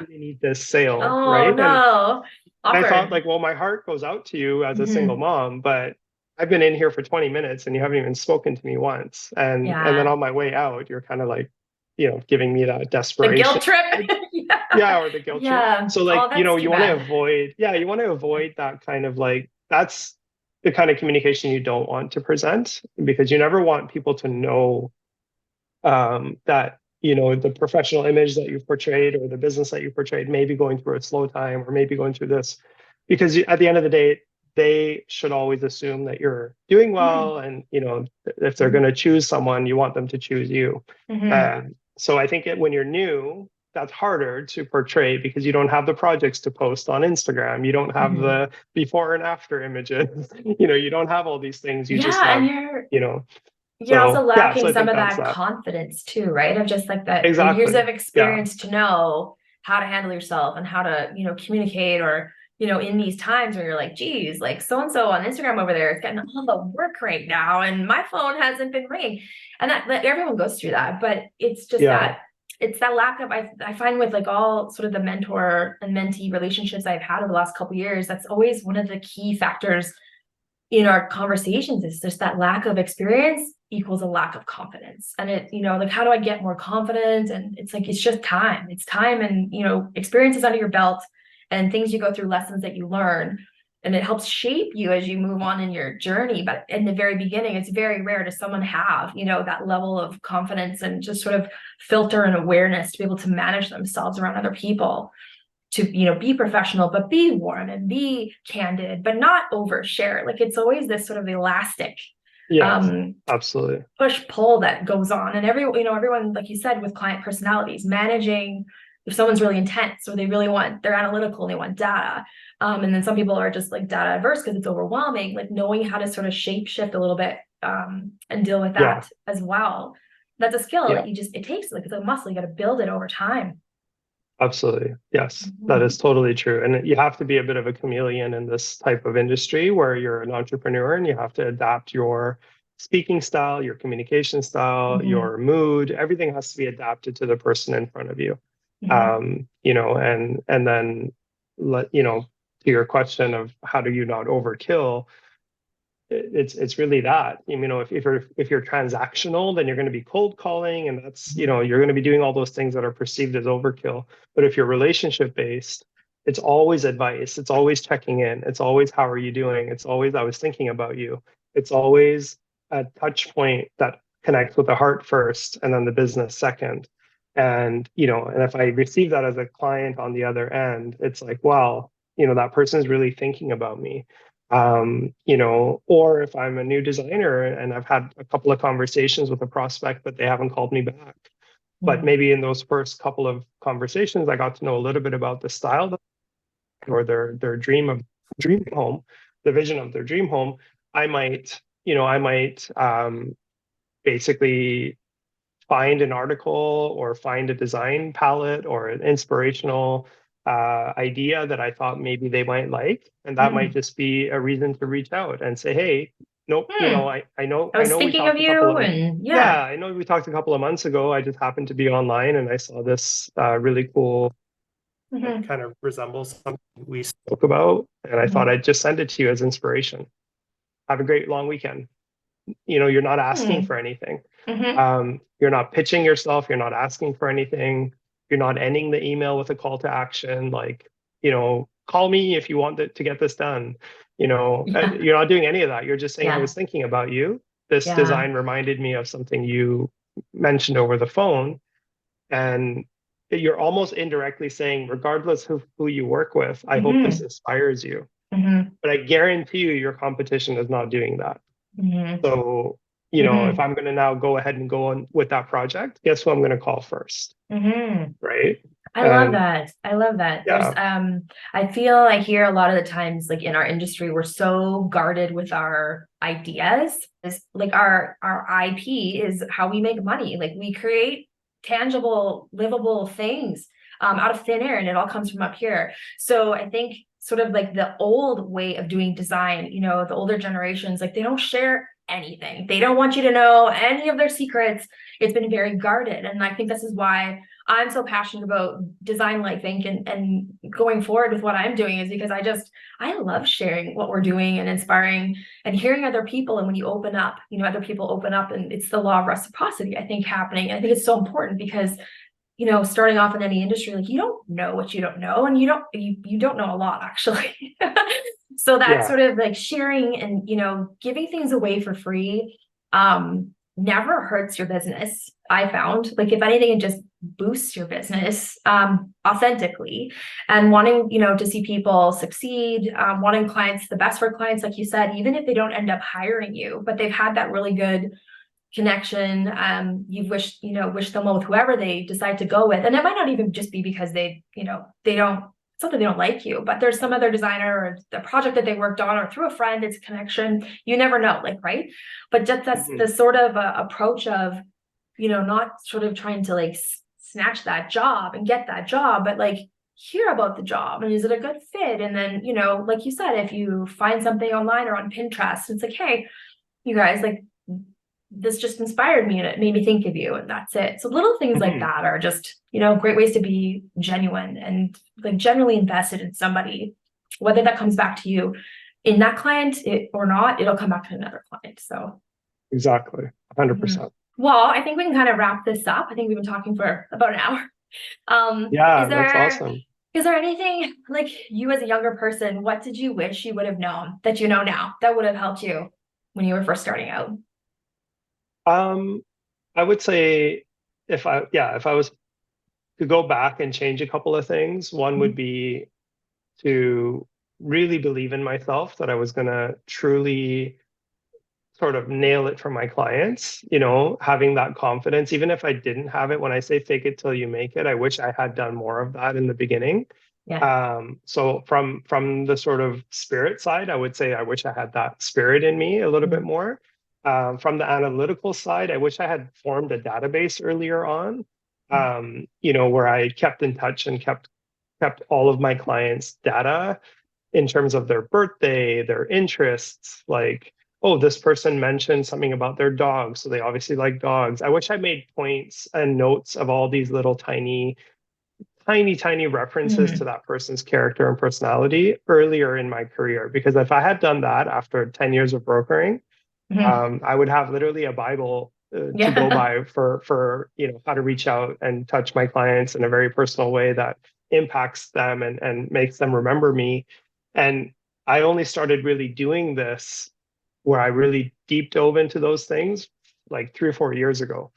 need this sale. Right. No. And I thought like, well, my heart goes out to you as a single mom, but I've been in here for 20 minutes and you haven't even spoken to me once. And then on my way out, you're kind of like, giving me that desperation. The guilt trip. Or the guilt trip. So like, you want to avoid that kind of like, that's the kind of communication you don't want to present, because you never want people to know that, the professional image that you've portrayed or the business that you portrayed may be going through a slow time or maybe going through this, because at the end of the day, they should always assume that you're doing well. And, if they're going to choose someone, you want them to choose you. So I think when you're new, that's harder to portray because you don't have the projects to post on Instagram. You don't have the before and after images. You don't have all these things. You just have, You're also lacking some of that confidence too, right? Of just like that years of experience to know how to handle yourself and how to, communicate, or, in these times where you're like, geez, like so-and-so on Instagram over there is getting all the work right now and my phone hasn't been ringing. And that everyone goes through that, but it's just that it's that lack of, I find with like all sort of the mentor and mentee relationships I've had over the last couple of years, that's always one of the key factors in our conversations, is just that lack of experience equals a lack of confidence. And it, like, how do I get more confident? And it's like, it's just time. It's time and, experiences under your belt and things you go through, lessons that you learn. And it helps shape you as you move on in your journey. But in the very beginning, it's very rare to someone have, that level of confidence and just sort of filter and awareness to be able to manage themselves around other people, to, be professional, but be warm and be candid, but not overshare. Like it's always this sort of elastic absolutely push pull that goes on. And everyone, like you said, with client personalities, managing if someone's really intense or they're analytical and they want data. And then some people are just like data adverse because it's overwhelming, like knowing how to sort of shape shift a little bit and deal with that as well. That's a skill that it takes, like it's a muscle, you got to build it over time. Absolutely. Yes, that Mhm. is totally true. And you have to be a bit of a chameleon in this type of industry where you're an entrepreneur and you have to adapt your speaking style, your communication style, Mhm. your mood. Everything has to be adapted to the person in front of you. Mhm. And then to your question of how do you not overkill, it's really that. If you're transactional, then you're going to be cold calling, and that's you're going to be doing all those things that are perceived as overkill. But if you're relationship based, it's always advice, it's always checking in, it's always how are you doing, it's always I was thinking about you, it's always a touch point that connects with the heart first and then the business second. And if I receive that as a client on the other end, it's like, wow, that person is really thinking about me. Or if I'm a new designer and I've had a couple of conversations with a prospect, but they haven't called me back. But Mhm. maybe in those first couple of conversations, I got to know a little bit about the style or their dream home, the vision of their dream home. I might basically find an article or find a design palette or an inspirational idea that I thought maybe they might like, and that might Mhm. just be a reason to reach out and say, "Hey, nope, Hmm. I I was know we thinking of talked a couple you, of and yeah. yeah, I know we talked a couple of months ago. I just happened to be online and I saw this really cool that Mhm. kind of resembles something we spoke about, and I thought Mhm. I'd just send it to you as inspiration. Have a great long weekend." You're not asking Mhm. for anything. Mhm. You're not pitching yourself. You're not asking for anything. You're not ending the email with a call to action, like, call me if you want to get this done. Yeah. You're not doing any of that. You're just saying, I was Yeah. thinking about you. This Yeah. design reminded me of something you mentioned over the phone. And you're almost indirectly saying, regardless of who you work with, I hope this Mhm. inspires you. Mhm. But I guarantee you, your competition is not doing that. Mhm. So, if Mhm. I'm going to now go ahead and go on with that project, guess who I'm going to call first, Mhm. right? I love And that. I love that. yeah, I feel I hear a lot of the times, like in our industry, we're so guarded with our ideas. It's like our IP is how we make money. Like we create tangible, livable things out of thin air, and it all comes from up here. So I think sort of like the old way of doing design, the older generations, like they don't share anything. They don't want you to know any of their secrets. It's been very guarded. And I think this is why I'm so passionate about Design Life Inc. and going forward with what I'm doing is because I love sharing what we're doing and inspiring and hearing other people. And when you open up, other people open up, and it's the law of reciprocity, I think, happening. I think it's so important because, starting off in any industry, like you don't know what you don't know, and you don't know a lot actually. So that yeah, sort of like sharing and, giving things away for free never hurts your business. I found, like, if anything, it just boosts your business authentically, and wanting, to see people succeed, wanting clients, the best for clients, like you said, even if they don't end up hiring you, but they've had that really good connection. You've wish them well with whoever they decide to go with. And it might not even just be because they don't, it's not that they don't like you, but there's some other designer or the project that they worked on, or through a friend, it's a connection. You never know, like, right? But just that's mhm, the sort of approach of, not sort of trying to like snatch that job and get that job, but like hear about the job and is it a good fit? And then, like you said, if you find something online or on Pinterest, it's like, hey, you guys, like, this just inspired me and it made me think of you, and that's it. So little things like mhm. that are just, great ways to be genuine and like genuinely invested in somebody, whether that comes back to you in that client or not, it'll come back to another client. So Exactly, mhm. 100%. Well, I think we can kind of wrap this up. I think we've been talking for about an hour. Yeah, that's awesome. Is there anything, like, you as a younger person, what did you wish you would have known that you know now that would have helped you when you were first starting out? Um, I would say if I was to go back and change a couple of things, one would Mhm. be to really believe in myself that I was going to truly sort of nail it for my clients, having that confidence, even if I didn't have it. When I say fake it till you make it, I wish I had done more of that in the beginning. Yeah. So from the sort of spirit side, I would say I wish I had that spirit in me a little bit Mhm. more. From the analytical side, I wish I had formed a database earlier on. where I kept in touch and kept all of my clients' data in terms of their birthday, their interests, like, oh, this person mentioned something about their dog, so they obviously like dogs. I wish I made points and notes of all these little tiny references to that person's character and personality earlier in my career. Because if I had done that after 10 years of brokering, I would have literally a Bible to go by for how to reach out and touch my clients in a very personal way that impacts them and makes them remember me. And I only started really doing this where I really deep dove into those things like 3 or 4 years ago.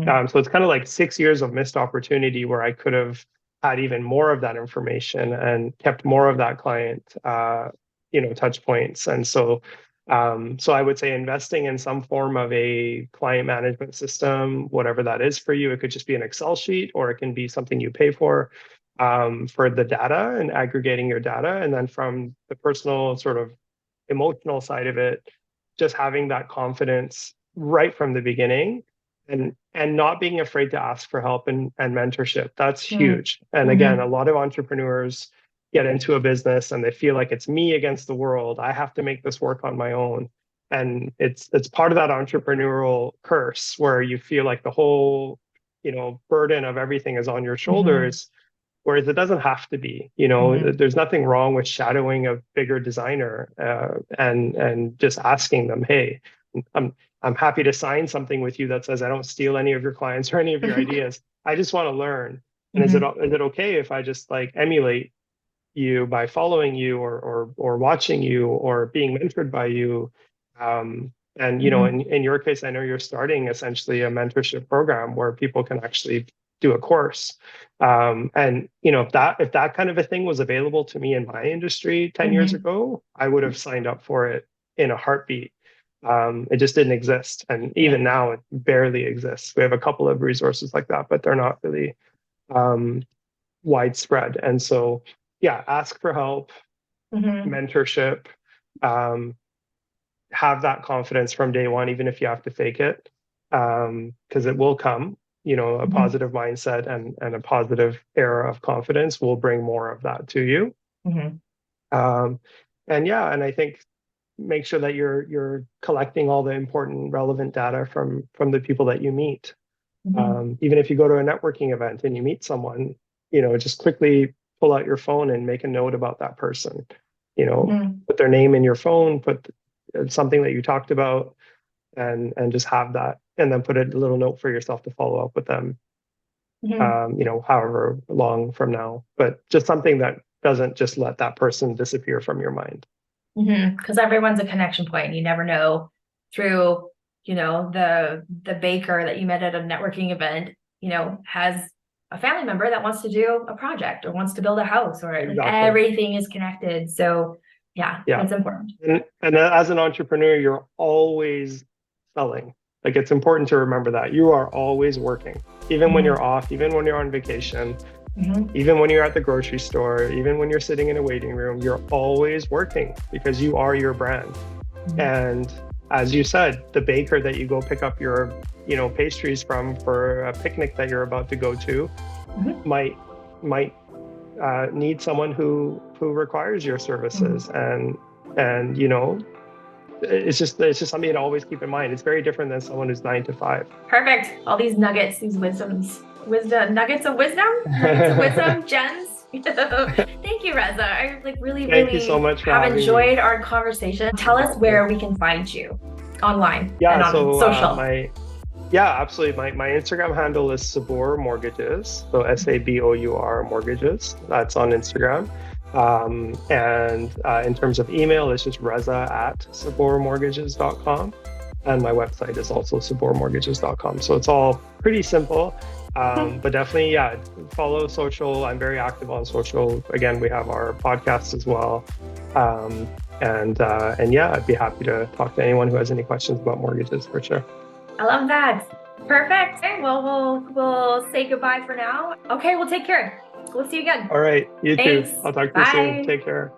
So it's kind of like 6 years of missed opportunity where I could have had even more of that information and kept more of that client, touch points. And so I would say investing in some form of a client management system, whatever that is for you. It could just be an Excel sheet, or it can be something you pay for the data and aggregating your data. And then from the personal sort of emotional side of it, just having that confidence right from the beginning and not being afraid to ask for help and mentorship. That's huge. And again, a lot of entrepreneurs get into a business and they feel like it's me against the world. I have to make this work on my own. And it's part of that entrepreneurial curse where you feel like the whole, burden of everything is on your shoulders. Whereas it doesn't have to be, there's nothing wrong with shadowing a bigger designer and just asking them, hey, I'm happy to sign something with you that says I don't steal any of your clients or any of your ideas. I just want to learn. And is it okay if I just like emulate you by following you or watching you or being mentored by you? And in your case, I know you're starting essentially a mentorship program where people can actually do a course. If that kind of a thing was available to me in my industry 10 years ago, I would have signed up for it in a heartbeat. It just didn't exist. And even now it barely exists. We have a couple of resources like that, but they're not really widespread. And so, ask for help, mentorship, have that confidence from day one, even if you have to fake it, because it will come. A positive mindset and a positive era of confidence will bring more of that to you. And I think make sure that you're collecting all the important, relevant data from the people that you meet. Even if you go to a networking event and you meet someone, just quickly pull out your phone and make a note about that person. Put their name in your phone, put something that you talked about, and just have that, and then put a little note for yourself to follow up with them. However long from now, but just something that doesn't just let that person disappear from your mind. Because everyone's a connection point. You never know through, the baker that you met at a networking event, has a family member that wants to do a project or wants to build a house, or everything is connected. So that's important. And as an entrepreneur, you're always selling. Like, it's important to remember that you are always working, even when you're off, even when you're on vacation. Even when you're at the grocery store, even when you're sitting in a waiting room, you're always working because you are your brand. And as you said, the baker that you go pick up your, pastries from for a picnic that you're about to go to might need someone who requires your services. And it's just something to always keep in mind. It's very different than someone who's 9 to 5. Perfect. All these nuggets, these nuggets of wisdom, gems. Thank you, Reza. I really Thank you so much for have enjoyed our conversation. Tell us where we can find you online and on social. Absolutely. My Instagram handle is Sabour Mortgages. So SABOUR Mortgages. That's on Instagram. And in terms of email, it's just reza@sabourmortgages.com. And my website is also sabourmortgages.com. So it's all pretty simple. But definitely, follow social. I'm very active on social. Again, we have our podcast as well. I'd be happy to talk to anyone who has any questions about mortgages, for sure. I love that. Perfect. Okay, well, we'll say goodbye for now. Okay, well, take care. We'll see you again. All right. You Thanks. too. I'll talk to you soon. Take care.